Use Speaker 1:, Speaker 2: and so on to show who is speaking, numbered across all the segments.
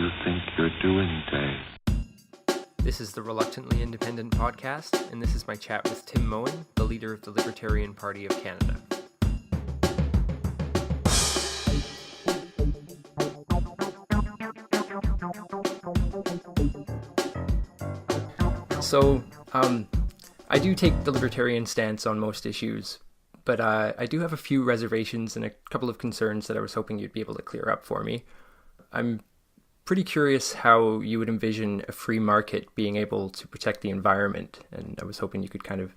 Speaker 1: you think you're doing, Dave?
Speaker 2: This is the Reluctantly Independent podcast, and this is my chat with Tim Moen, the leader of the Libertarian Party of Canada. So, I do take the libertarian stance on most issues, but I do have a few reservations and a couple of concerns that I was hoping you'd be able to clear up for me. I'm pretty curious how you would envision a free market being able to protect the environment, and I was hoping you could kind of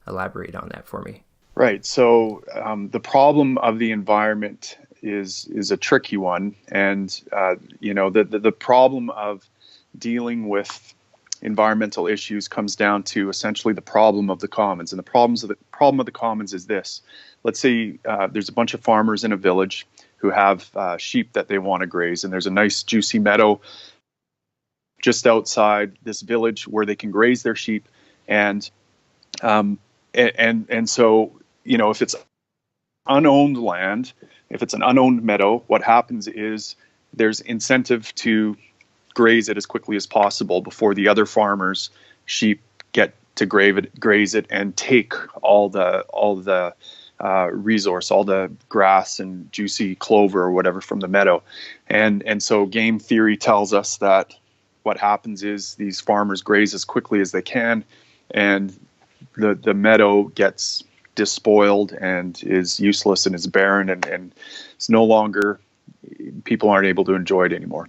Speaker 2: elaborate on that for me.
Speaker 3: Right. So the problem of the environment is a tricky one, and the problem of dealing with environmental issues comes down to essentially the problem of the commons. And the problem of the commons is this. Let's say there's a bunch of farmers in a village who have sheep that they want to graze, and there's a nice juicy meadow just outside this village where they can graze their sheep. And so, if it's unowned land, if it's an unowned meadow, what happens is there's incentive to graze it as quickly as possible before the other farmers' sheep get to graze it and take all the resource, all the grass and juicy clover or whatever from the meadow. And so game theory tells us that what happens is these farmers graze as quickly as they can, and the meadow gets despoiled and is useless and is barren, and it's no longer, people aren't able to enjoy it anymore.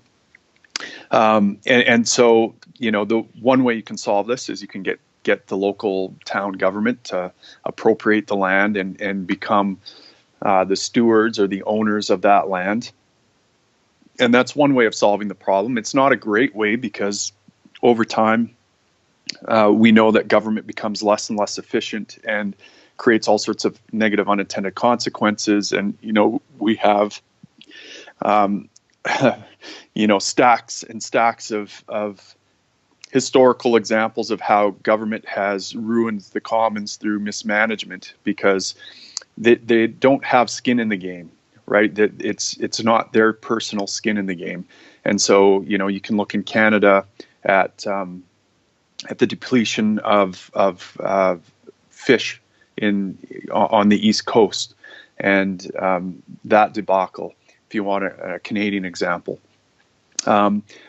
Speaker 3: And so, the one way you can solve this is you can get the local town government to appropriate the land and become the stewards or the owners of that land. And that's one way of solving the problem. It's not a great way because over time, we know that government becomes less and less efficient and creates all sorts of negative unintended consequences. And, we have stacks and stacks of historical examples of how government has ruined the commons through mismanagement because they don't have skin in the game, right? That it's not their personal skin in the game. And so, you can look in Canada at the depletion of fish on the East Coast and that debacle, if you want a Canadian example.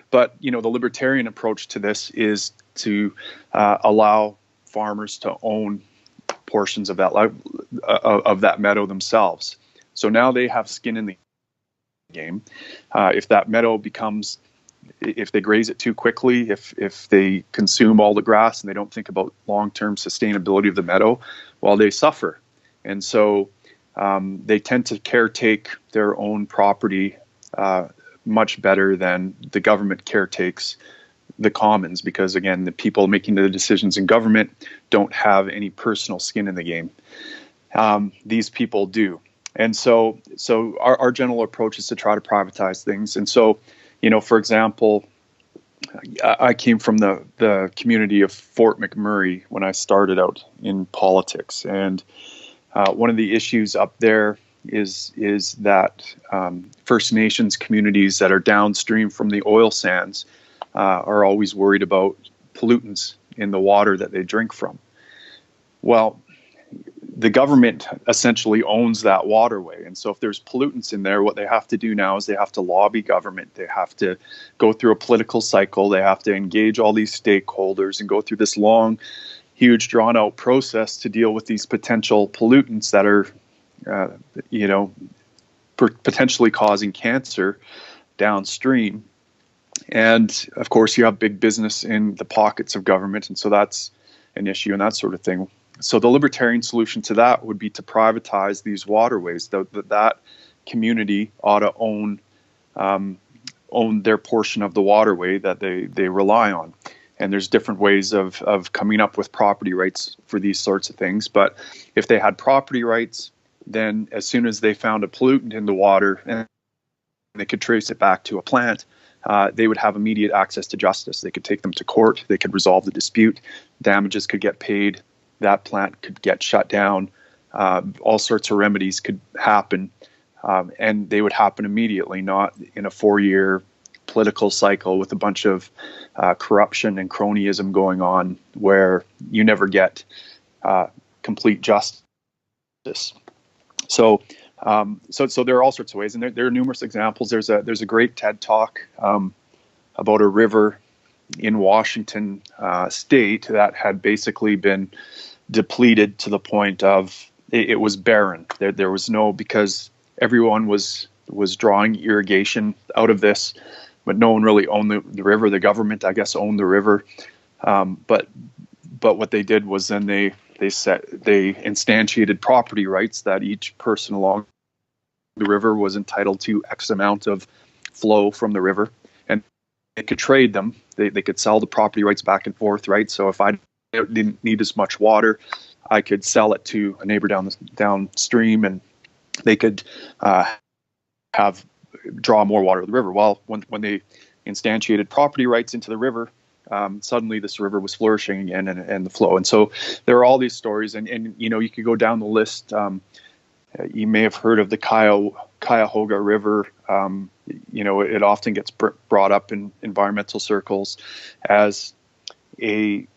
Speaker 3: But the libertarian approach to this is to allow farmers to own portions of that meadow themselves. So now they have skin in the game. If that meadow if they graze it too quickly, if they consume all the grass and they don't think about long-term sustainability of the meadow, well, they suffer. And so they tend to caretake their own property much better than the government caretakes the commons, because again, the people making the decisions in government don't have any personal skin in the game. These people do. And so our general approach is to try to privatize things. And so, for example, I came from the community of Fort McMurray when I started out in politics. And one of the issues up there is that First Nations communities that are downstream from the oil sands are always worried about pollutants in the water that they drink from. Well, the government essentially owns that waterway. And so if there's pollutants in there, what they have to do now is they have to lobby government. They have to go through a political cycle. They have to engage all these stakeholders and go through this long, huge, drawn-out process to deal with these potential pollutants that are potentially causing cancer downstream. And of course, you have big business in the pockets of government. And so that's an issue and that sort of thing. So the libertarian solution to that would be to privatize these waterways. That community ought to own their portion of the waterway that they rely on. And there's different ways of coming up with property rights for these sorts of things. But if they had property rights, then as soon as they found a pollutant in the water and they could trace it back to a plant, they would have immediate access to justice. They could take them to court. They could resolve the dispute. Damages could get paid. That plant could get shut down. All sorts of remedies could happen. And they would happen immediately, not in a 4-year political cycle with a bunch of corruption and cronyism going on, where you never get complete justice. So there are all sorts of ways, and there are numerous examples. There's a great TED talk about a river in Washington state that had basically been depleted to the point of it was barren. There was no, because everyone was drawing irrigation out of this, but no one really owned the river. The government, I guess, owned the river, but what they did was then they instantiated property rights that each person along the river was entitled to X amount of flow from the river, and they could trade them. They could sell the property rights back and forth, right? So if I didn't need as much water, I could sell it to a neighbor downstream, and they could draw more water to the river. Well, when they instantiated property rights into the river, suddenly this river was flourishing again, and the flow. And so there are all these stories, and you could go down the list. You may have heard of the Cuyahoga River. It often gets brought up in environmental circles as an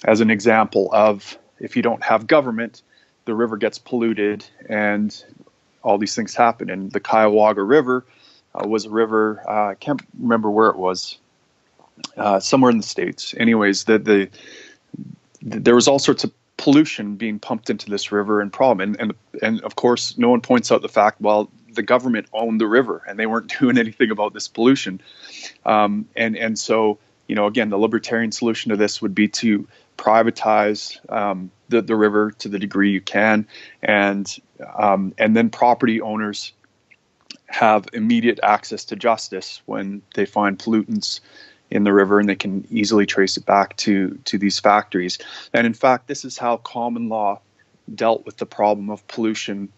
Speaker 3: example of, if you don't have government, the river gets polluted and all these things happen. And the Cuyahoga River was a river, I can't remember where it was, somewhere in the States. Anyways, there was all sorts of pollution being pumped into this river and problem. And of course, no one points out the fact, well, the government owned the river and they weren't doing anything about this pollution. And so, again, the libertarian solution to this would be to privatize the river to the degree you can, and then property owners have immediate access to justice when they find pollutants in the river, and they can easily trace it back to these factories. And in fact, this is how common law dealt with the problem of pollution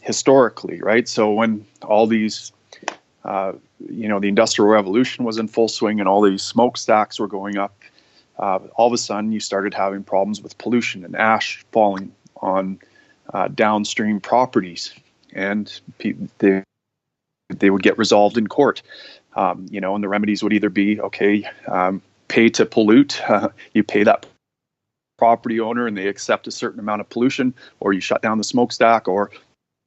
Speaker 3: historically, right? So when all these the Industrial Revolution was in full swing and all these smokestacks were going up, all of a sudden you started having problems with pollution and ash falling on downstream properties, and they would get resolved in court. And the remedies would either be, pay to pollute, you pay that property owner and they accept a certain amount of pollution, or you shut down the smokestack. Or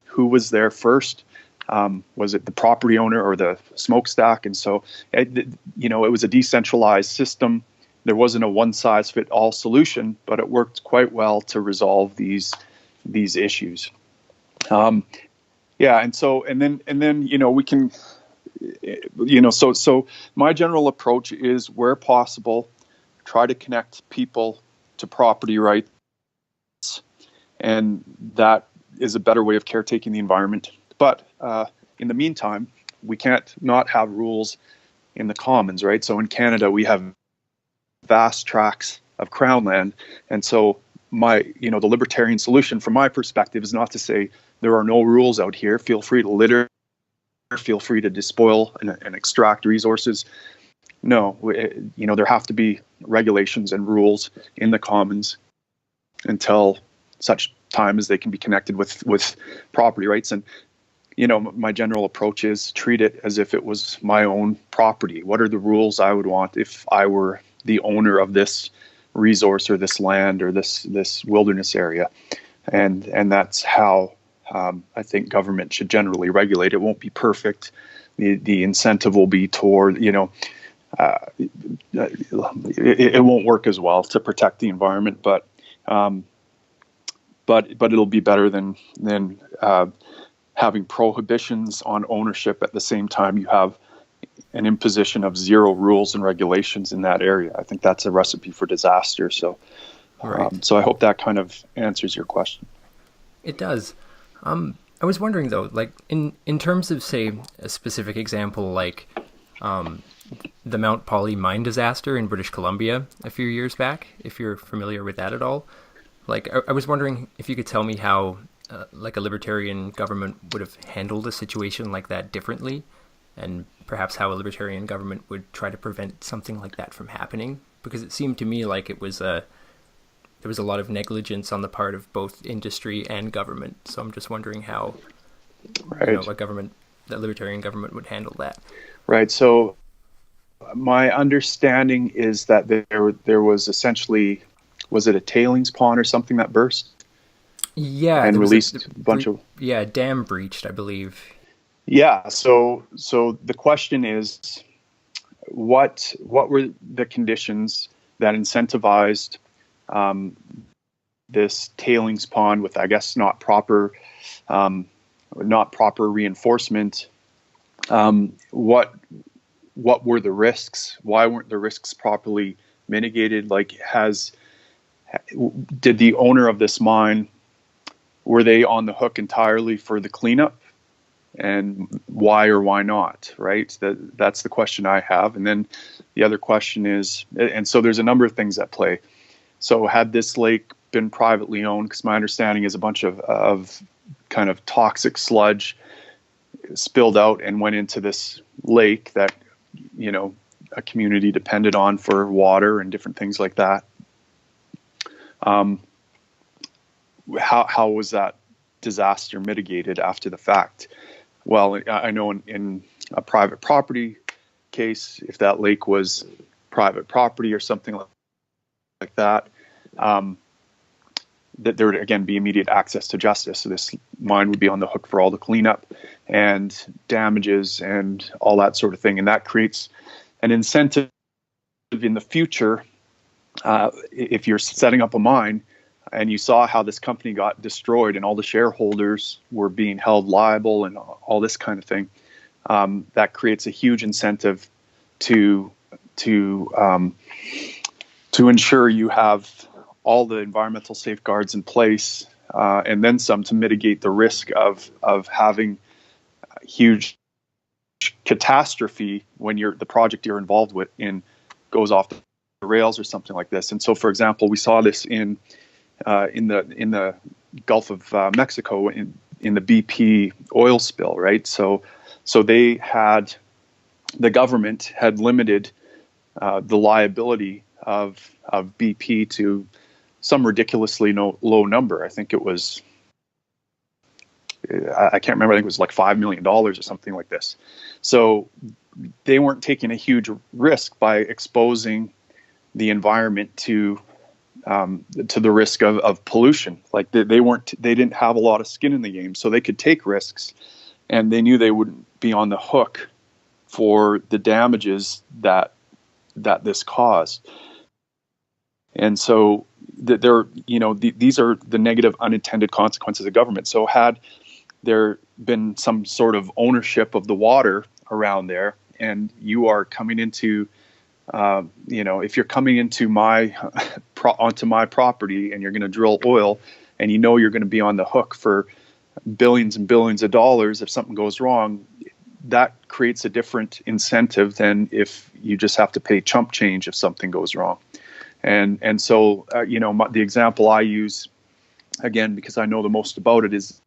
Speaker 3: who was there first? Was it the property owner or the smokestack? And so, it was a decentralized system. There wasn't a one-size-fit-all solution, but it worked quite well to resolve these issues. And then we can, so my general approach is, where possible, try to connect people to property rights, and that is a better way of caretaking the environment. But in the meantime, we can't not have rules in the commons, right? So in Canada, we have vast tracts of crown land, and so the libertarian solution from my perspective is not to say there are no rules out here. Feel free to litter, feel free to despoil and extract resources. No, there have to be regulations and rules in the commons until such time as they can be connected with property rights. And my general approach is treat it as if it was my own property. What are the rules I would want if I were the owner of this resource or this land or this wilderness area? And that's how I think government should generally regulate. It won't be perfect. The incentive will be toward, it won't work as well to protect the environment, but it'll be better than having prohibitions on ownership at the same time you have an imposition of zero rules and regulations in that area. I think that's a recipe for disaster. So,
Speaker 2: right.
Speaker 3: So I hope that kind of answers your question.
Speaker 2: It does. I was wondering though, like in terms of, say, a specific example, like the Mount Polley mine disaster in British Columbia a few years back, if you're familiar with that at all. Like, I was wondering if you could tell me how, like, a libertarian government would have handled a situation like that differently, and perhaps how a libertarian government would try to prevent something like that from happening. Because it seemed to me like there was a lot of negligence on the part of both industry and government. So I'm just wondering how,
Speaker 3: right.
Speaker 2: A government the Libertarian government would handle that.
Speaker 3: Right. So my understanding is that there was essentially, was it a tailings pond or something that burst?
Speaker 2: Yeah,
Speaker 3: And
Speaker 2: there was
Speaker 3: released a bunch of...
Speaker 2: Yeah, dam breached, I believe.
Speaker 3: Yeah. So the question is, what were the conditions that incentivized this tailings pond with, I guess, not proper reinforcement? What were the risks? Why weren't the risks properly mitigated? Like, did the owner of this mine, were they on the hook entirely for the cleanup? And why or why not, right? That's the question I have. And then the other question is, and so there's a number of things at play. So had this lake been privately owned, because my understanding is a bunch of kind of toxic sludge spilled out and went into this lake that, you know, a community depended on for water and different things like that. How was that disaster mitigated after the fact? Well, I know in a private property case, if that lake was private property or something like that, that there would again be immediate access to justice. So this mine would be on the hook for all the cleanup and damages and all that sort of thing. And that creates an incentive in the future. If you're setting up a mine and you saw how this company got destroyed and all the shareholders were being held liable and all this kind of thing, that creates a huge incentive to ensure you have all the environmental safeguards in place, and then some, to mitigate the risk of having a huge catastrophe when the project you're involved in goes off the rails or something like this. And so, for example, we saw this in the Gulf of Mexico in the BP oil spill, right? So the government had limited the liability of BP to some ridiculously low number. I think it was, I can't remember, I think it was like $5 million or something like this. So they weren't taking a huge risk by exposing the environment to the risk of pollution. Like they didn't have a lot of skin in the game, so they could take risks, and they knew they wouldn't be on the hook for the damages that this caused. And so these are the negative unintended consequences of government. So had there been some sort of ownership of the water around there, and you are coming into if you're coming into onto my property and you're going to drill oil, and you're going to be on the hook for billions and billions of dollars if something goes wrong, that creates a different incentive than if you just have to pay chump change if something goes wrong. And so the example I use, again, because I know the most about it, is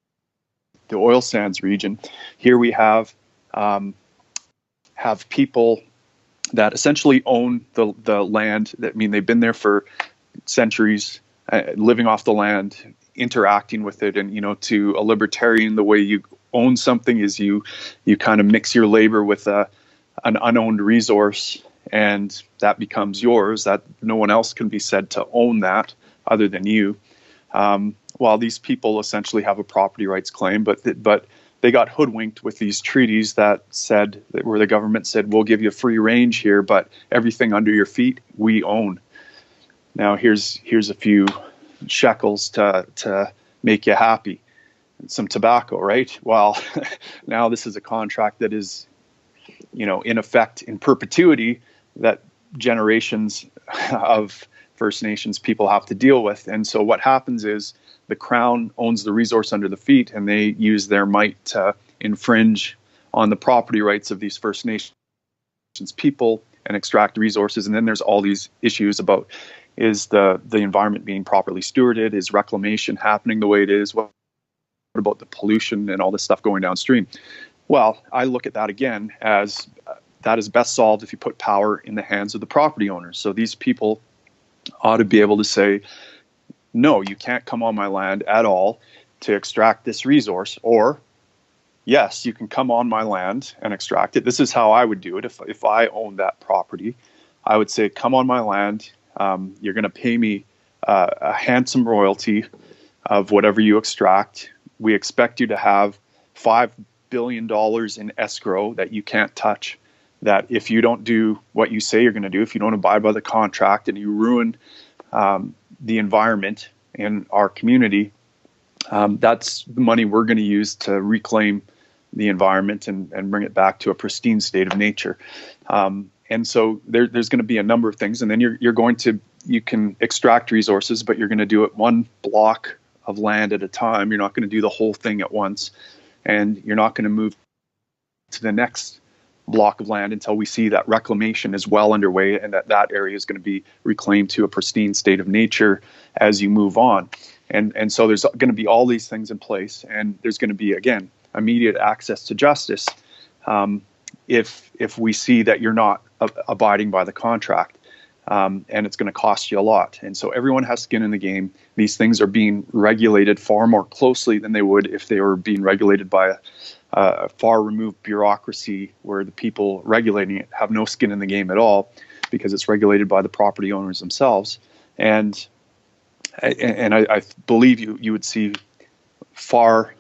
Speaker 3: the oil sands region. Here we have people that essentially own the land. They've been there for centuries, living off the land, interacting with it. And, to a libertarian, the way you own something is you kind of mix your labor with an unowned resource, and that becomes yours. That no one else can be said to own that other than you. While these people essentially have a property rights claim, but they got hoodwinked with these treaties where the government said, we'll give you free range here, but everything under your feet we own. Now here's a few shekels to make you happy, some tobacco, right? Well, now this is a contract that is, in effect, in perpetuity, that generations of First Nations people have to deal with. And so what happens is the Crown owns the resource under the feet, and they use their might to infringe on the property rights of these First Nations people and extract resources. And then there's all these issues about, is the environment being properly stewarded? Is reclamation happening the way it is? What about the pollution and all this stuff going downstream? Well, I look at that again as that is best solved if you put power in the hands of the property owners. So these people ought to be able to say, no, you can't come on my land at all to extract this resource, or, yes, you can come on my land and extract it. This is how I would do it if I owned that property. I would say, come on my land. You're going to pay me a handsome royalty of whatever you extract. We expect you to have $5 billion in escrow that you can't touch. That if you don't do what you say you're going to do, if you don't abide by the contract and you ruin the environment in our community, that's the money we're going to use to reclaim the environment and bring it back to a pristine state of nature. And so there's going to be a number of things. And then you can extract resources, but you're going to do it one block of land at a time. You're not going to do the whole thing at once. And you're not going to move to the next block of land until we see that reclamation is well underway and that area is going to be reclaimed to a pristine state of nature as you move on. And so there's going to be all these things in place, and there's going to be, again, immediate access to justice if we see that you're not abiding by the contract, and it's going to cost you a lot. And so everyone has skin in the game. These things are being regulated far more closely than they would if they were being regulated by a far removed bureaucracy where the people regulating it have no skin in the game at all, because it's regulated by the property owners themselves. And I believe you would see far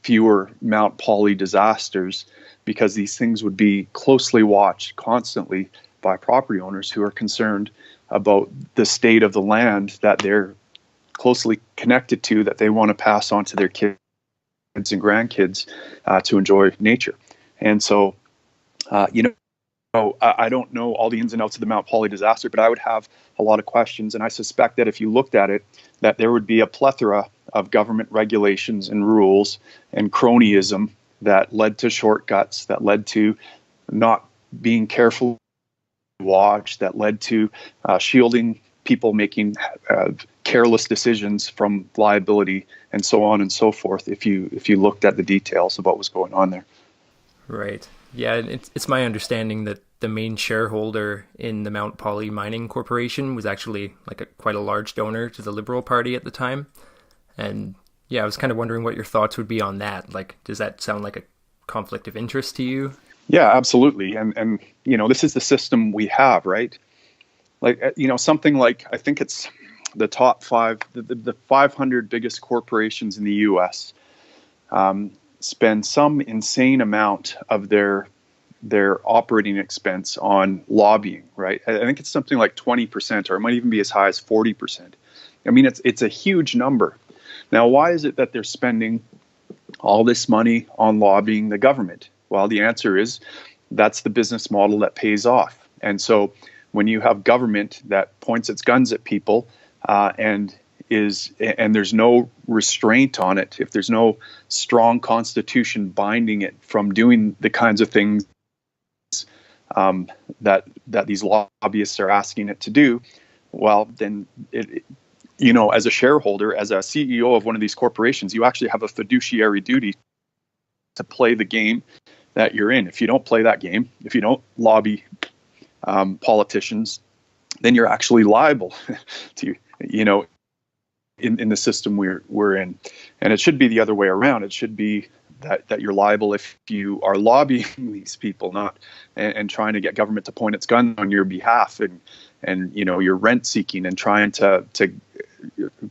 Speaker 3: fewer Mount Poly disasters, because these things would be closely watched constantly by property owners who are concerned about the state of the land that they're closely connected to, that they want to pass on to their kids and grandkids to enjoy nature. And so, I don't know all the ins and outs of the Mount Poly disaster, but I would have a lot of questions. And I suspect that if you looked at it, that there would be a plethora of government regulations and rules and cronyism that led to shortcuts, that led to not being carefully watched, that led to shielding people making careless decisions from liability, and so on and so forth, if you looked at the details of what was going on there.
Speaker 2: Right. Yeah, it's my understanding that the main shareholder in the Mount Poly Mining Corporation was actually quite a large donor to the Liberal Party at the time. And yeah, I was kind of wondering what your thoughts would be on that. Does that sound like a conflict of interest to you?
Speaker 3: Yeah, absolutely. And this is the system we have, right? Something like, I think it's the top five, the 500 biggest corporations in the U.S. Spend some insane amount of their operating expense on lobbying, right? I think it's something like 20%, or it might even be as high as 40%. I mean, it's a huge number. Now, why is it that they're spending all this money on lobbying the government? Well, the answer is that's the business model that pays off. And so when you have government that points its guns at people and there's no restraint on it, if there's no strong constitution binding it from doing the kinds of things that these lobbyists are asking it to do, well, then as a shareholder, as a CEO of one of these corporations, you actually have a fiduciary duty to play the game that you're in. If you don't play that game, if you don't lobby politicians, then you're actually liable to, in the system we're in. And it should be the other way around. It should be that you're liable if you are lobbying these people, not and trying to get government to point its gun on your behalf, and you're rent seeking and trying to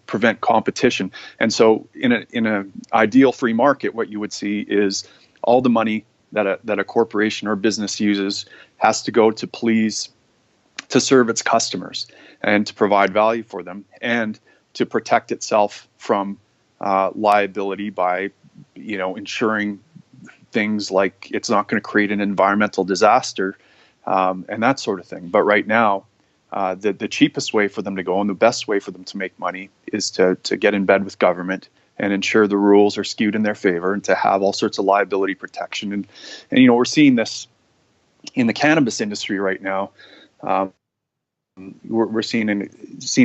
Speaker 3: prevent competition. And so in a ideal free market, what you would see is all the money that a corporation or business uses has to go to serve its customers and to provide value for them, and to protect itself from liability by ensuring things like it's not going to create an environmental disaster and that sort of thing. But right now, the cheapest way for them to go and the best way for them to make money is to get in bed with government and ensure the rules are skewed in their favor, and to have all sorts of liability protection. And we're seeing this in the cannabis industry right now. We're seeing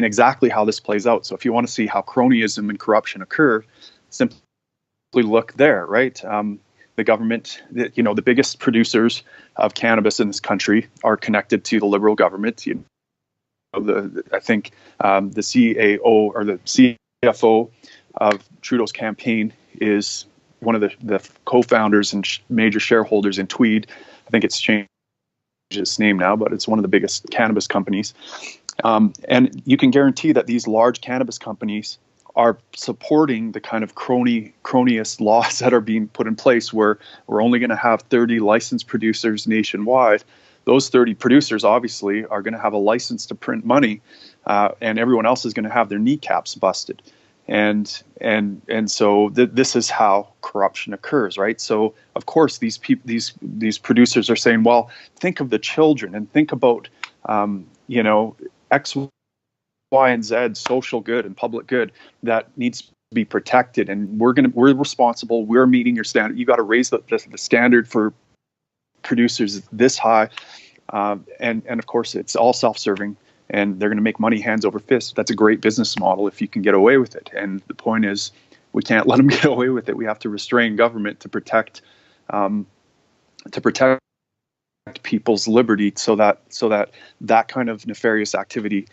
Speaker 3: exactly how this plays out. So if you want to see how cronyism and corruption occur, simply look there, right? The government, the biggest producers of cannabis in this country are connected to the Liberal government. I think the CAO or the CFO of Trudeau's campaign is one of the co-founders and major shareholders in Tweed. I think it's changed its name now, but it's one of the biggest cannabis companies. And you can guarantee that these large cannabis companies are supporting the kind of cronyist laws that are being put in place, where we're only going to have 30 licensed producers nationwide. Those 30 producers obviously are going to have a license to print money, and everyone else is going to have their kneecaps busted. And so this is how corruption occurs, right? So of course these producers are saying, well, think of the children and think about X, Y, and Z social good and public good that needs to be protected, and we're responsible. We're meeting your standard. You got to raise the standard for producers this high, and of course it's all self-serving. And they're going to make money hands over fist. That's a great business model if you can get away with it. And the point is, we can't let them get away with it. We have to restrain government to protect people's liberty, so that kind of nefarious activity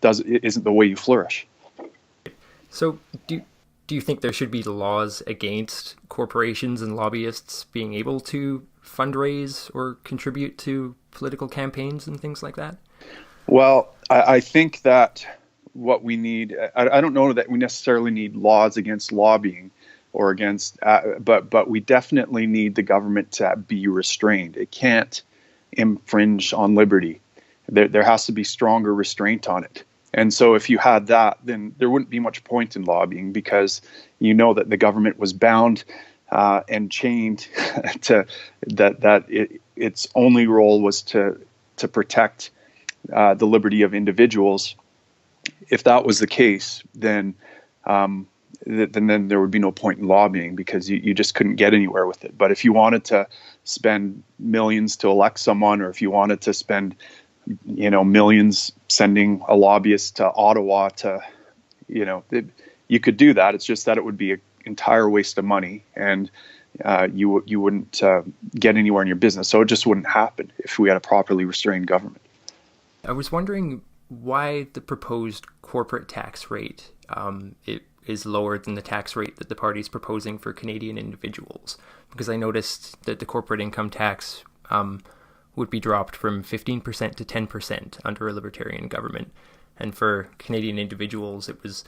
Speaker 3: isn't the way you flourish.
Speaker 2: So do you think there should be laws against corporations and lobbyists being able to fundraise or contribute to political campaigns and things like that?
Speaker 3: Well, I think that what we need, I don't know that we necessarily need laws against lobbying or against, but we definitely need the government to be restrained. It can't infringe on liberty. There has to be stronger restraint on it. And so if you had that, then there wouldn't be much point in lobbying, because you know that the government was bound and chained to that its only role was to protect the liberty of individuals. If that was the case, then there would be no point in lobbying, because you just couldn't get anywhere with it. But if you wanted to spend millions to elect someone, or if you wanted to spend millions sending a lobbyist to Ottawa you could do that. It's just that it would be an entire waste of money, and you wouldn't get anywhere in your business. So it just wouldn't happen if we had a properly restrained government.
Speaker 2: I was wondering why the proposed corporate tax rate it is lower than the tax rate that the party is proposing for Canadian individuals, because I noticed that the corporate income tax would be dropped from 15% to 10% under a Libertarian government, and for Canadian individuals it was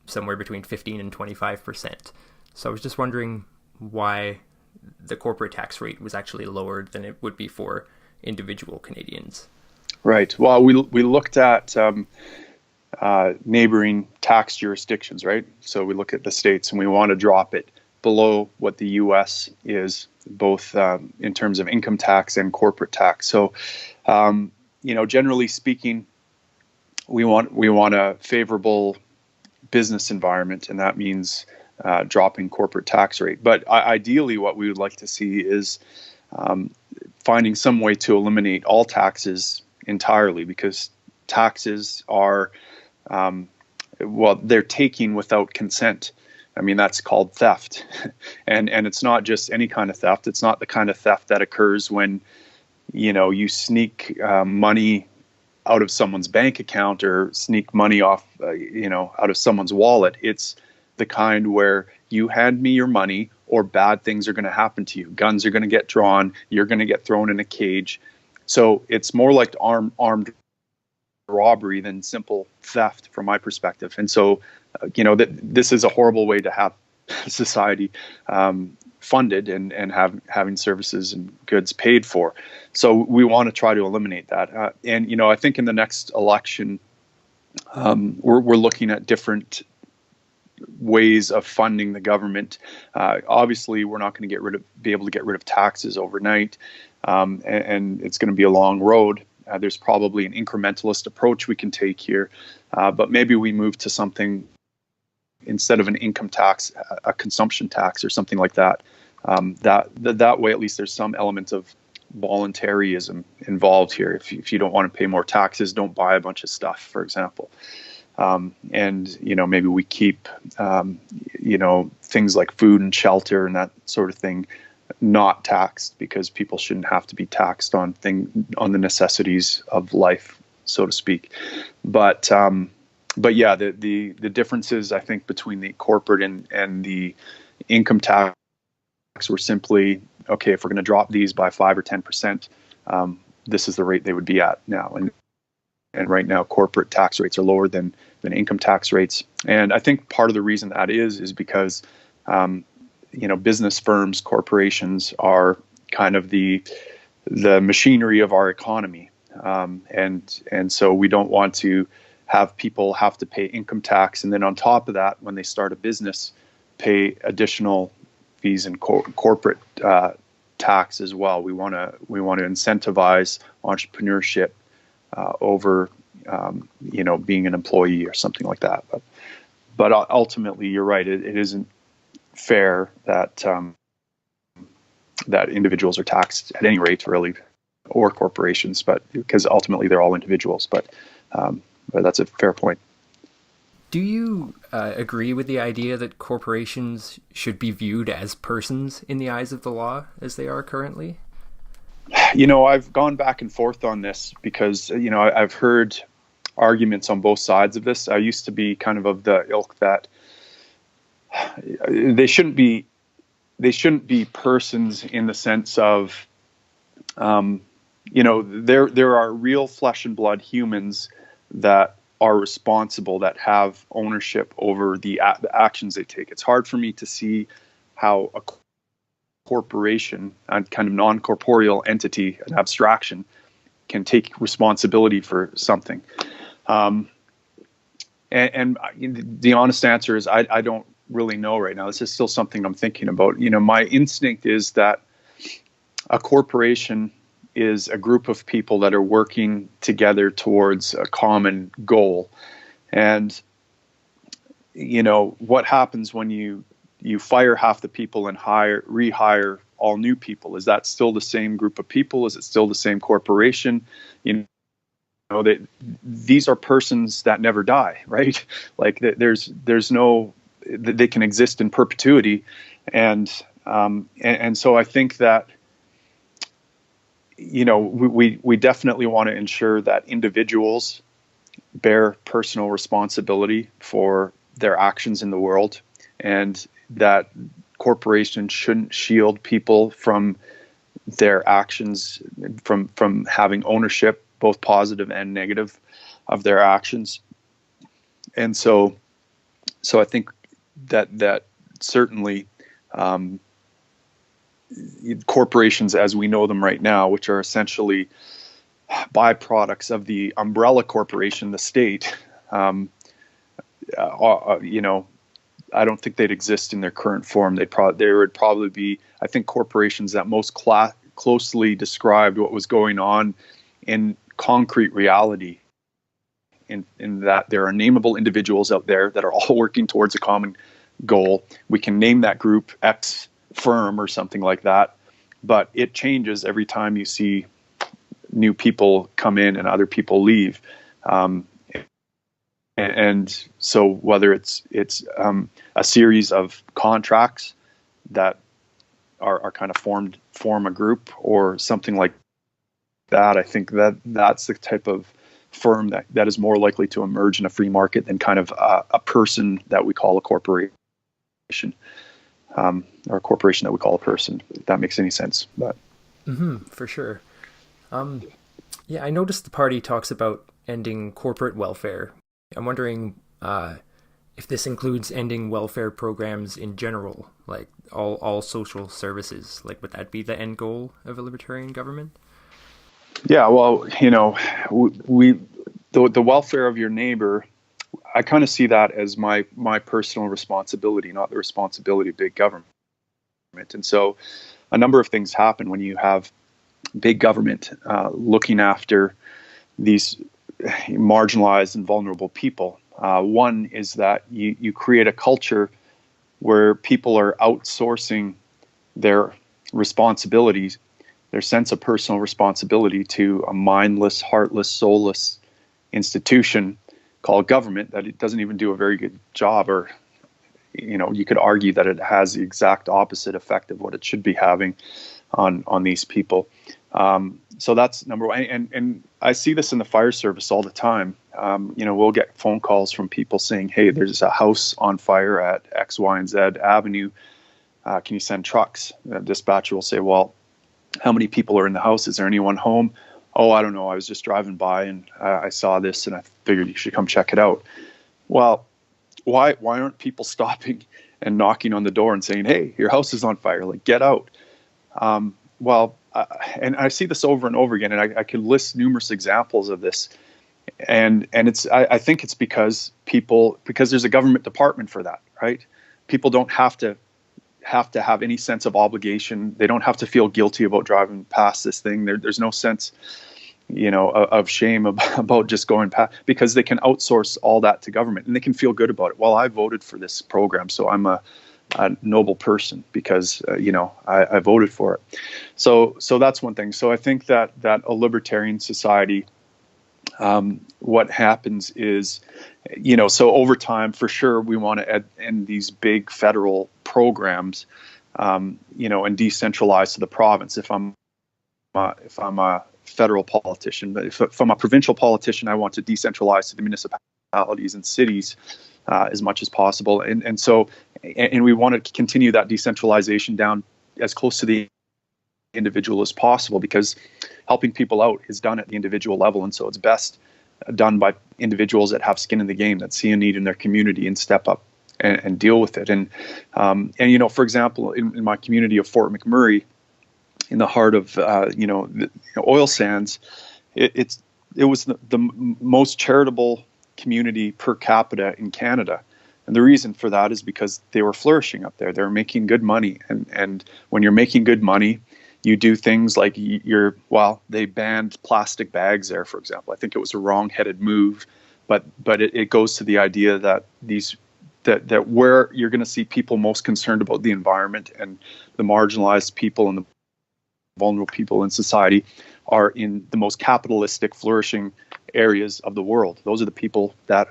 Speaker 2: somewhere between 15 and 25%. So I was just wondering why the corporate tax rate was actually lower than it would be for individual Canadians.
Speaker 3: Right. Well, we looked at neighboring tax jurisdictions, right? So we look at the states, and we want to drop it below what the U.S. is, both in terms of income tax and corporate tax. So, generally speaking, we want a favorable business environment, and that means dropping corporate tax rate. But ideally, what we would like to see is finding some way to eliminate all taxes entirely, because taxes are, they're taking without consent. I mean, that's called theft. and it's not just any kind of theft. It's not the kind of theft that occurs when, you sneak money out of someone's bank account or sneak money off, out of someone's wallet. It's the kind where you hand me your money or bad things are going to happen to you. Guns are going to get drawn. You're going to get thrown in a cage. So it's more like armed robbery than simple theft from my perspective. And so, this is a horrible way to have society funded and having services and goods paid for. So we want to try to eliminate that. And I think in the next election, we're looking at different ways of funding the government. Obviously, we're not going to be able to get rid of taxes overnight, and it's going to be a long road. There's probably an incrementalist approach we can take here, but maybe we move to something instead of an income tax, a consumption tax or something like that. That way, at least there's some element of voluntarism involved here. If you don't want to pay more taxes, don't buy a bunch of stuff, for example. And maybe we keep things like food and shelter and that sort of thing not taxed, because people shouldn't have to be taxed on the necessities of life, so to speak. But yeah, the differences I think between the corporate and the income tax were simply, okay, if we're going to drop these by 5 or 10%, this is the rate they would be at now. And right now, corporate tax rates are lower than income tax rates. And I think part of the reason that is because, business firms, corporations are kind of the machinery of our economy. And so we don't want to have people have to pay income tax. And then on top of that, when they start a business, pay additional fees and corporate tax as well. We want to incentivize entrepreneurship over being an employee or something like that. But ultimately, you're right. It isn't fair that that individuals are taxed at any rate, really, or corporations, but because ultimately they're all individuals. But that's a fair point.
Speaker 2: Do you agree with the idea that corporations should be viewed as persons in the eyes of the law as they are currently?
Speaker 3: I've gone back and forth on this because, I've heard arguments on both sides of this. I used to be kind of the ilk that they shouldn't be persons in the sense of, there are real flesh and blood humans that are responsible, that have ownership over the actions they take. It's hard for me to see how a corporation, a kind of non-corporeal entity, an abstraction, can take responsibility for something. And the honest answer is I don't really know right now. This is still something I'm thinking about. My instinct is that a corporation is a group of people that are working together towards a common goal. And, what happens when you fire half the people and rehire all new people? Is that still the same group of people? Is it still the same corporation? These are persons that never die, right? Like there's no, they can exist in perpetuity. And so I think that, we definitely want to ensure that individuals bear personal responsibility for their actions in the world, and that corporations shouldn't shield people from their actions, from having ownership, both positive and negative, of their actions. And so I think that certainly corporations as we know them right now, which are essentially byproducts of the umbrella corporation, the state, I don't think they'd exist in their current form. There would probably be, I think, corporations that most closely described what was going on in concrete reality, in that there are nameable individuals out there that are all working towards a common goal. We can name that group X firm or something like that, but it changes every time you see new people come in and other people leave. And so whether it's a series of contracts that are kind of form a group or something like that, I think that's the type of firm that is more likely to emerge in a free market than kind of a person that we call a corporation, or a corporation that we call a person, if that makes any sense. But
Speaker 2: for sure. Yeah, I noticed the party talks about ending corporate welfare. I'm wondering if this includes ending welfare programs in general, like all social services. Like, would that be the end goal of a libertarian government?
Speaker 3: Yeah, well, the welfare of your neighbor, I kind of see that as my personal responsibility, not the responsibility of big government. And so a number of things happen when you have big government looking after these marginalized and vulnerable people. One is that you create a culture where people are outsourcing their responsibilities, their sense of personal responsibility, to a mindless, heartless, soulless institution called government that it doesn't even do a very good job, or you could argue that it has the exact opposite effect of what it should be having on these people. So that's number one. And I see this in the fire service all the time. We'll get phone calls from people saying, hey, there's a house on fire at X, Y, and Z Avenue. can you send trucks? The dispatcher will say, well, how many people are in the house? Is there anyone home? Oh, I don't know. I was just driving by and I saw this and I figured you should come check it out. Well, why aren't people stopping and knocking on the door and saying, hey, your house is on fire, like get out? And I see this over and over again, and I could list numerous examples of this. And I think it's because there's a government department for that, right? People don't have to have any sense of obligation. They don't have to feel guilty about driving past this thing. There's no sense, of shame about just going past, because they can outsource all that to government and they can feel good about it. Well, I voted for this program, so I'm a noble person because I voted for it. So that's one thing. So I think that a libertarian society, what happens is, so over time, for sure, we want to end these big federal programs, and decentralize to the province. If I'm a federal politician, but if I'm a provincial politician, I want to decentralize to the municipalities and cities as much as possible. And so we want to continue that decentralization down as close to the individual as possible, because helping people out is done at the individual level. And so it's best done by individuals that have skin in the game, that see a need in their community and step up and deal with it. And for example, in my community of Fort McMurray, in the heart of the oil sands, it was the most charitable community per capita in Canada. And the reason for that is because they were flourishing up there. They were making good money. And when you're making good money, you do things like they banned plastic bags there, for example. I think it was a wrong-headed move, but it goes to the idea that that where you're going to see people most concerned about the environment and the marginalized people and the vulnerable people in society are in the most capitalistic, flourishing areas of the world. Those are the people that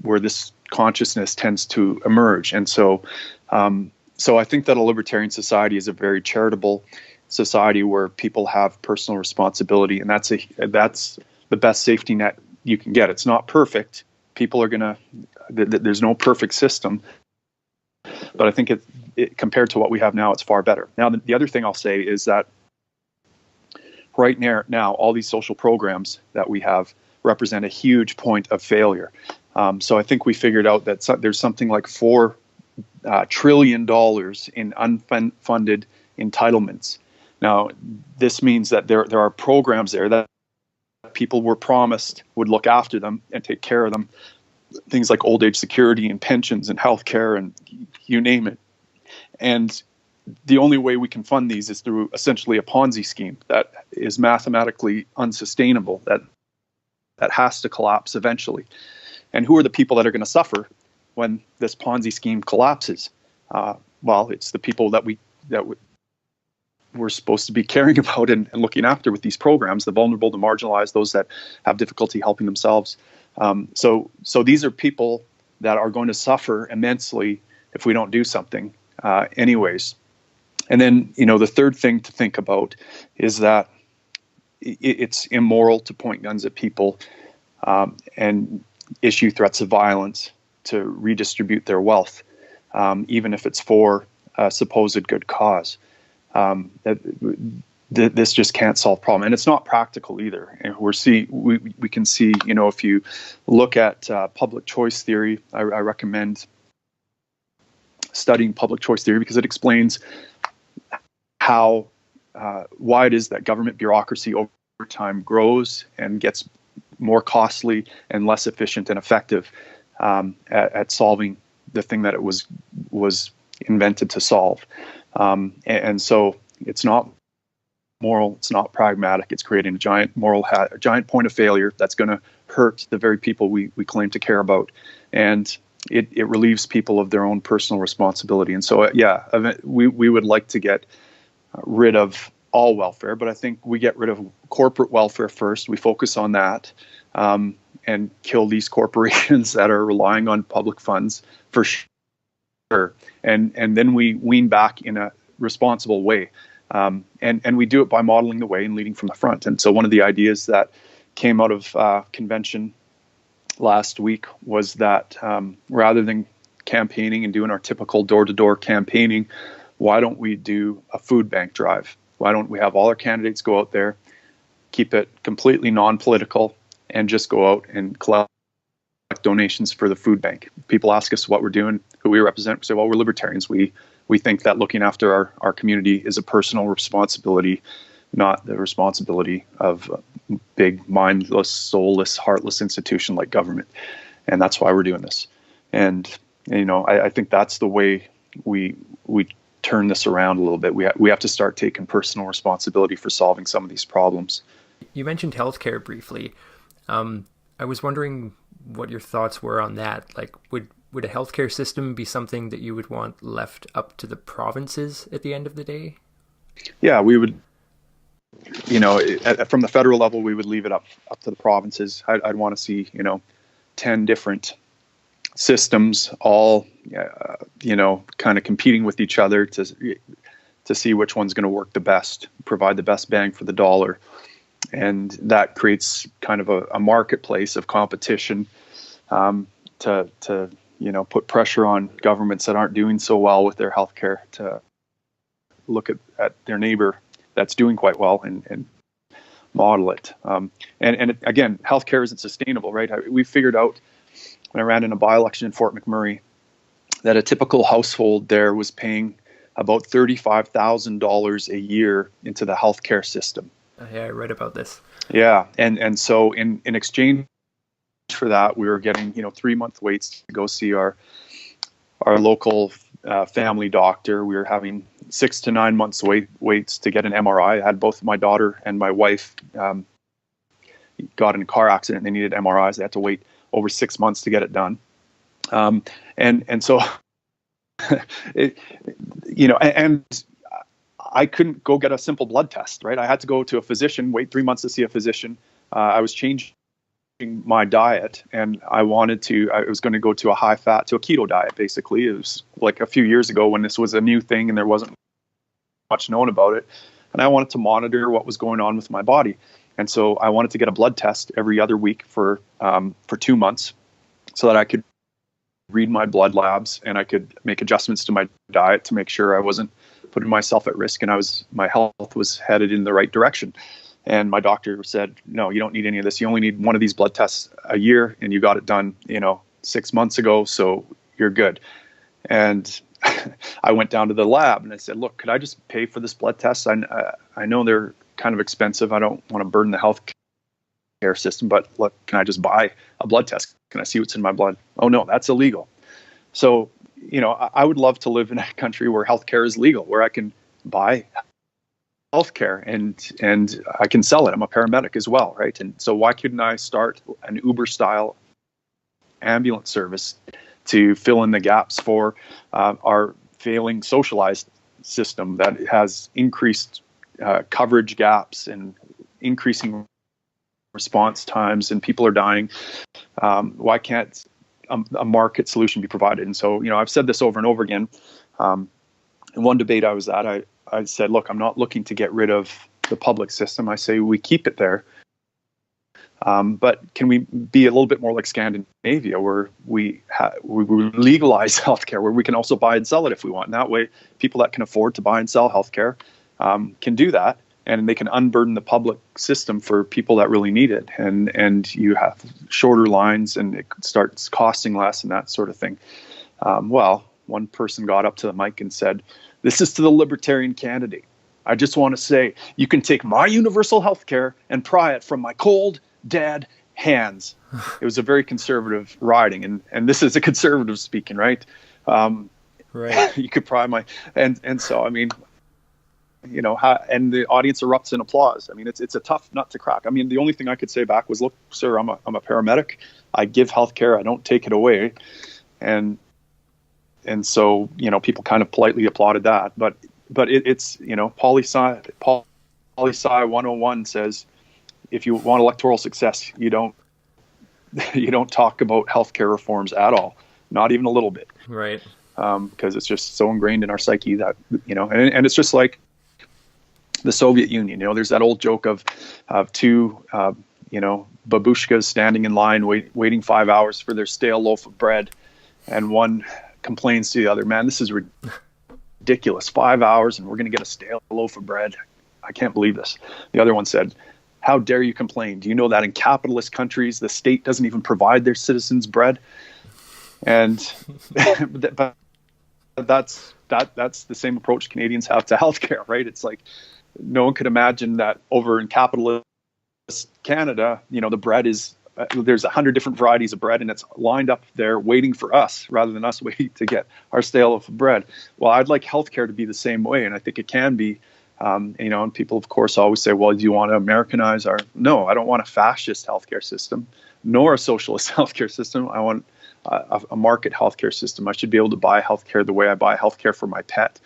Speaker 3: where this consciousness tends to emerge. And so I think that a libertarian society is a very charitable society where people have personal responsibility, and that's the best safety net you can get. It's not perfect. People are there's no perfect system, but I think it compared to what we have now, it's far better. Now, the other thing I'll say is that right now, all these social programs that we have represent a huge point of failure. So I think we figured out that there's something like $4 trillion in unfunded entitlements. Now, this means that there are programs there that people were promised would look after them and take care of them. Things like old age security and pensions and healthcare and you name it. And the only way we can fund these is through essentially a Ponzi scheme that is mathematically unsustainable, that has to collapse eventually. And who are the people that are going to suffer when this Ponzi scheme collapses? Well, it's the people that we're supposed to be caring about and looking after with these programs, the vulnerable, the marginalized, those that have difficulty helping themselves. So these are people that are going to suffer immensely if we don't do something anyways. And then, the third thing to think about is that it's immoral to point guns at people and issue threats of violence to redistribute their wealth, even if it's for a supposed good cause. This just can't solve the problem, and it's not practical either. And we can see, if you look at public choice theory, I recommend studying public choice theory because it explains why it is that government bureaucracy over time grows and gets more costly and less efficient and effective at solving the thing that it was invented to solve. And so it's not moral, it's not pragmatic, it's creating a giant point of failure that's going to hurt the very people we claim to care about. And it relieves people of their own personal responsibility. And so, we would like to get rid of all welfare, but I think we get rid of corporate welfare first. We focus on that and kill these corporations that are relying on public funds for sure. And then we wean back in a responsible way. And we do it by modeling the way and leading from the front. And so one of the ideas that came out of convention last week was that rather than campaigning and doing our typical door-to-door campaigning, why don't we do a food bank drive? Why don't we have all our candidates go out there, keep it completely non-political, and just go out and collect donations for the food bank? People ask us what we're doing, who we represent. We say, well, we're libertarians. We think that looking after our community is a personal responsibility, not the responsibility of a big, mindless, soulless, heartless institution like government. And that's why we're doing this. And I think that's the way we turn this around a little bit. We have to start taking personal responsibility for solving some of these problems.
Speaker 2: You mentioned healthcare briefly. I was wondering what your thoughts were on that. Like, would a healthcare system be something that you would want left up to the provinces at the end of the day?
Speaker 3: Yeah, we would. From the federal level, we would leave it up to the provinces. I'd want to see 10 different systems, all kind of competing with each other to see which one's going to work the best, provide the best bang for the dollar. And that creates kind of a marketplace of competition to put pressure on governments that aren't doing so well with their healthcare to look at their neighbor that's doing quite well and model it. Again, healthcare isn't sustainable, right? We figured out when I ran in a by-election in Fort McMurray that a typical household there was paying about $35,000 a year into the healthcare system.
Speaker 2: Yeah, I read about this.
Speaker 3: Yeah, and so in exchange for that, we were getting 3-month waits to go see our local family doctor. We were having 6 to 9 months waits to get an MRI. I had both my daughter and my wife got in a car accident. They needed MRIs. They had to wait over 6 months to get it done. And so, and I couldn't go get a simple blood test, right? I had to go to a physician, wait 3 months to see a physician. I was changing my diet, and I was going to go to a high fat, to a keto diet, basically. It was like a few years ago when this was a new thing and there wasn't much known about it. And I wanted to monitor what was going on with my body. And so I wanted to get a blood test every other week for 2 months so that I could read my blood labs and I could make adjustments to my diet to make sure I wasn't putting myself at risk and my health was headed in the right direction. And my doctor said, no, you don't need any of this. You only need one of these blood tests a year, and you got it done, 6 months ago, so you're good. And I went down to the lab and I said, look, could I just pay for this blood test? I know they're kind of expensive. I don't want to burden the health care system, but look, can I just buy a blood test? Can I see what's in my blood? Oh no, that's illegal. So, I would love to live in a country where healthcare is legal, where I can buy healthcare and I can sell it. I'm a paramedic as well, right? And so why couldn't I start an Uber-style ambulance service to fill in the gaps for our failing socialized system that has increased coverage gaps and increasing response times, and people are dying? Why can't a market solution be provided? And so, I've said this over and over again. In one debate I was at, I said, look, I'm not looking to get rid of the public system. I say we keep it there. But can we be a little bit more like Scandinavia, where we legalize healthcare, where we can also buy and sell it if we want? And that way, people that can afford to buy and sell healthcare can do that, and they can unburden the public system for people that really need it. And you have shorter lines, and it starts costing less, and that sort of thing. Well, one person got up to the mic and said, "This is to the Libertarian candidate. I just want to say, you can take my universal health care and pry it from my cold, dead hands." It was a very conservative riding, and this is a conservative speaking, right?
Speaker 2: Right.
Speaker 3: You could pry my, and so, I mean, and the audience erupts in applause. I mean, it's a tough nut to crack. I mean, the only thing I could say back was, look, sir, I'm a paramedic. I give health care. I don't take it away. And so, people kind of politely applauded that. But it's, poli-sci 101 says, if you want electoral success, you don't talk about healthcare reforms at all, not even a little bit.
Speaker 2: Right.
Speaker 3: Because it's just so ingrained in our psyche that, and it's just like the Soviet Union. There's that old joke of two, babushkas standing in line waiting 5 hours for their stale loaf of bread, and one complains to the other, man, this is ridiculous. 5 hours and we're going to get a stale loaf of bread. I can't believe this. The other one said, how dare you complain? Do you know that in capitalist countries, the state doesn't even provide their citizens bread? And but that's the same approach Canadians have to healthcare, right? It's like no one could imagine that over in capitalist Canada, the bread is there's 100 different varieties of bread, and it's lined up there waiting for us rather than us waiting to get our stale loaf of bread. Well, I'd like healthcare to be the same way, and I think it can be. And people, of course, always say, well, do you want to Americanize our... No, I don't want a fascist healthcare system, nor a socialist healthcare system. I want a market healthcare system. I should be able to buy healthcare the way I buy healthcare for my pet.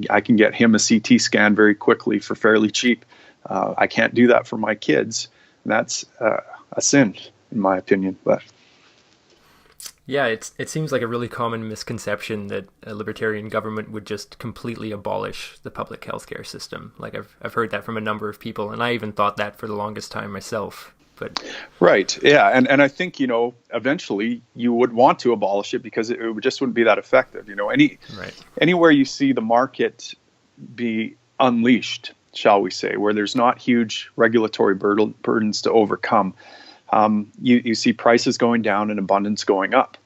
Speaker 3: I can get him a CT scan very quickly for fairly cheap. I can't do that for my kids. And that's a sin, in my opinion. But
Speaker 2: yeah, it seems like a really common misconception that a libertarian government would just completely abolish the public healthcare system. Like I've heard that from a number of people, and I even thought that for the longest time myself. But
Speaker 3: right, yeah, and I think eventually you would want to abolish it because it just wouldn't be that effective. Anywhere you see the market be unleashed, shall we say, where there's not huge regulatory burdens to overcome. You see prices going down and abundance going up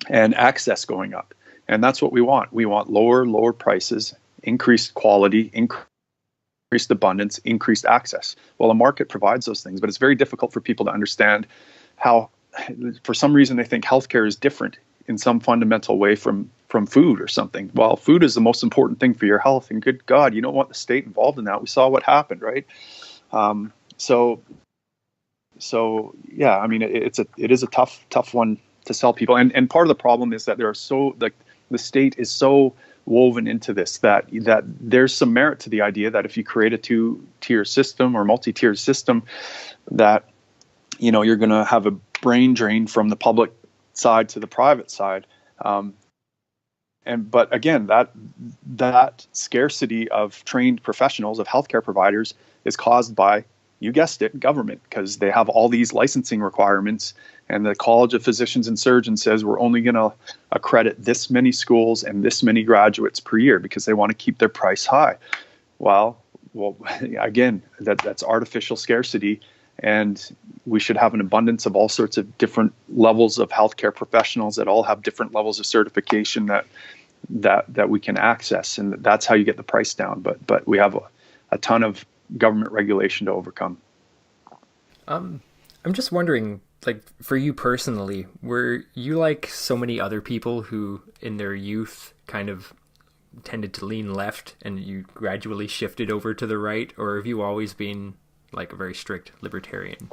Speaker 3: and access going up. And that's what we want. We want lower prices, increased quality, increased abundance, increased access. Well, a market provides those things, but it's very difficult for people to understand how, for some reason, they think healthcare is different in some fundamental way from food or something. Well, food is the most important thing for your health. And good God, you don't want the state involved in that. We saw what happened, right? So yeah, I mean, it is a tough one to sell people, and part of the problem is that the state is so woven into this that there's some merit to the idea that if you create a two-tier system or multi-tier system, that you're going to have a brain drain from the public side to the private side, but again, that scarcity of trained professionals, of healthcare providers, is caused by, you guessed it, government, because they have all these licensing requirements, and the College of Physicians and Surgeons says we're only going to accredit this many schools and this many graduates per year because they want to keep their price high. Well, again, that's artificial scarcity, and we should have an abundance of all sorts of different levels of healthcare professionals that all have different levels of certification that we can access, and that's how you get the price down. But we have a ton of government regulation to overcome.
Speaker 2: I'm just wondering, like, for you personally, were you like so many other people who in their youth kind of tended to lean left and you gradually shifted over to the right, or have you always been like a very strict libertarian?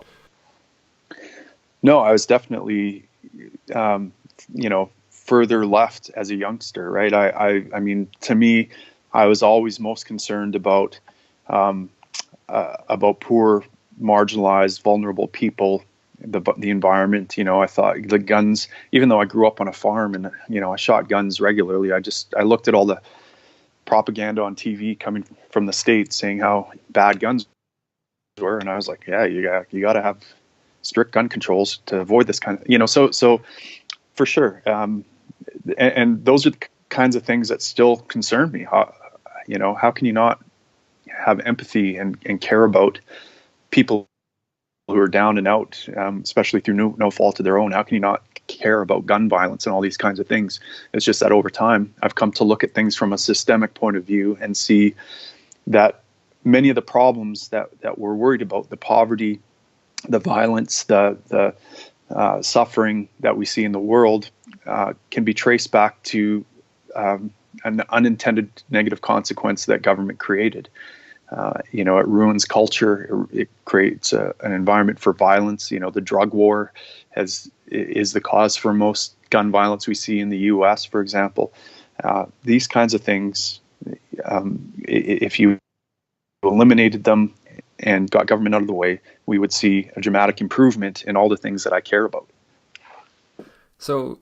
Speaker 3: No, I was definitely further left as a youngster, right? I mean, to me, I was always most concerned about poor, marginalized, vulnerable people, the environment. I thought the guns, even though I grew up on a farm and I shot guns regularly, I looked at all the propaganda on TV coming from the States saying how bad guns were, and I was like, yeah, you got to have strict gun controls to avoid this kind of, so for sure. And those are the kinds of things that still concern me. How can you not have empathy and care about people who are down and out, especially through no fault of their own? How can you not care about gun violence and all these kinds of things? It's just that over time, I've come to look at things from a systemic point of view and see that many of the problems that we're worried about, the poverty, the violence, the suffering that we see in the world, can be traced back to an unintended negative consequence that government created. It ruins culture. It creates an environment for violence. The drug war is the cause for most gun violence we see in the U.S., for example. These kinds of things, if you eliminated them and got government out of the way, we would see a dramatic improvement in all the things that I care about. So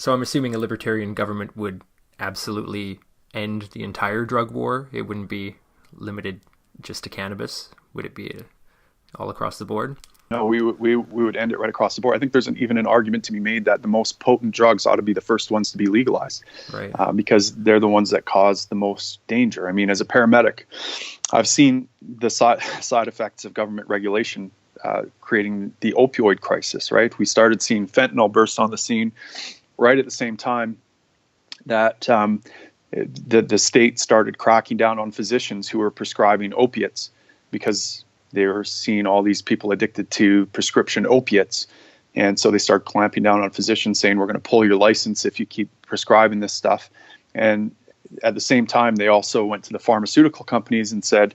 Speaker 3: I'm assuming a libertarian government would absolutely end the entire drug war. It wouldn't be limited just to cannabis. Would it be all across the board? No, we would end it right across the board. I think there's even an argument to be made that the most potent drugs ought to be the first ones to be legalized,
Speaker 2: Right.
Speaker 3: Because they're the ones that cause the most danger. I mean, as a paramedic, I've seen the side effects of government regulation creating the opioid crisis, right? We started seeing fentanyl burst on the scene right at the same time that the state started cracking down on physicians who were prescribing opiates because they were seeing all these people addicted to prescription opiates. And so they started clamping down on physicians, saying, we're going to pull your license if you keep prescribing this stuff. And at the same time, they also went to the pharmaceutical companies and said,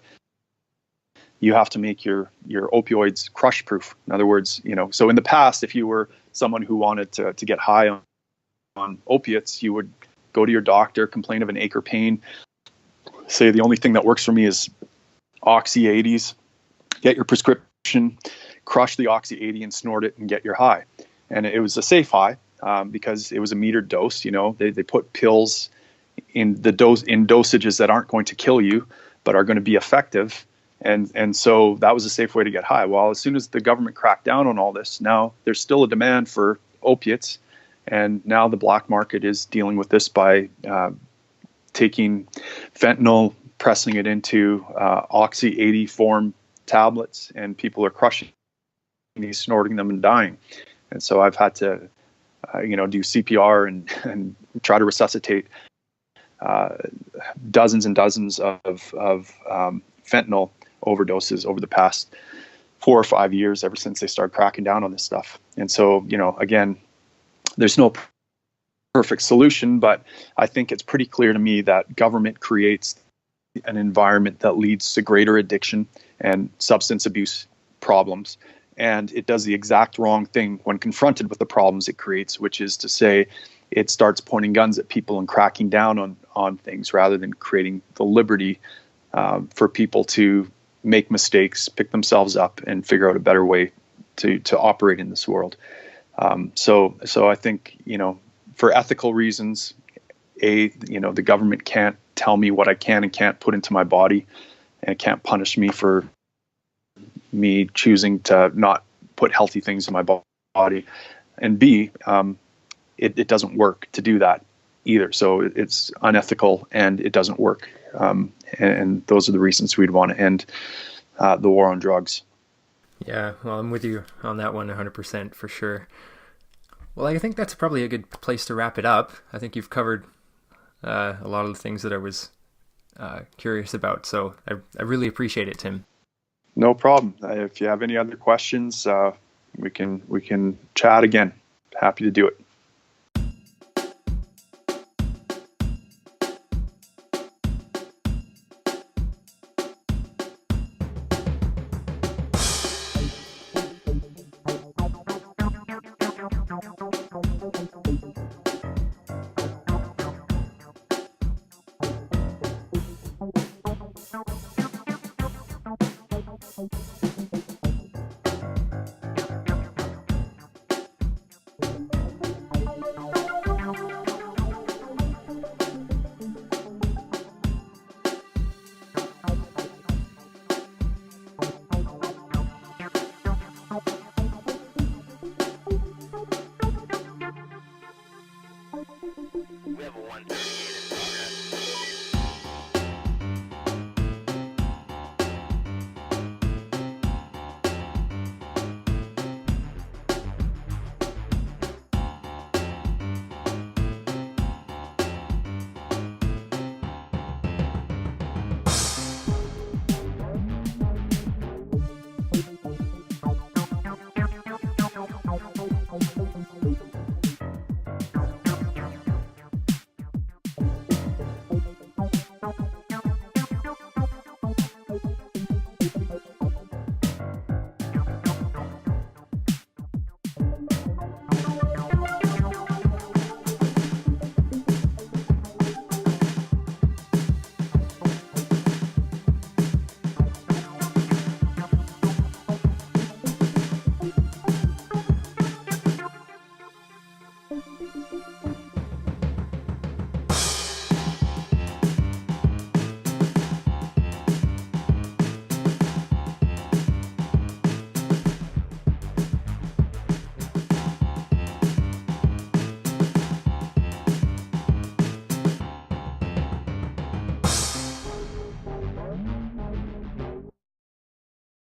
Speaker 3: you have to make your opioids crush proof. In other words, so in the past, if you were someone who wanted to get high on opiates, you would go to your doctor, complain of an ache or pain, say the only thing that works for me is Oxy 80s, get your prescription, crush the Oxy 80 and snort it and get your high. And it was a safe high because it was a metered dose. They put pills in dosages that aren't going to kill you, but are going to be effective. And so that was a safe way to get high. Well, as soon as the government cracked down on all this, now there's still a demand for opiates. And now the black market is dealing with this by taking fentanyl, pressing it into Oxy 80 form tablets, and people are crushing these, snorting them and dying. And so I've had to, do CPR and try to resuscitate dozens and dozens of fentanyl overdoses over the past 4 or 5 years, ever since they started cracking down on this stuff. And so, again, there's no perfect solution, but I think it's pretty clear to me that government creates an environment that leads to greater addiction and substance abuse problems. And it does the exact wrong thing when confronted with the problems it creates, which is to say it starts pointing guns at people and cracking down on things rather than creating the liberty for people to make mistakes, pick themselves up, and figure out a better way to operate in this world. So I think, for ethical reasons, the government can't tell me what I can and can't put into my body, and it can't punish me for me choosing to not put healthy things in my body. And B, it doesn't work to do that either. So it's unethical and it doesn't work. And those are the reasons we'd want to end the war on drugs.
Speaker 2: Yeah, well, I'm with you on that one 100% for sure. Well, I think that's probably a good place to wrap it up. I think you've covered a lot of the things that I was curious about. So I really appreciate it, Tim.
Speaker 3: No problem. If you have any other questions, we can chat again. Happy to do it.
Speaker 4: Thank you.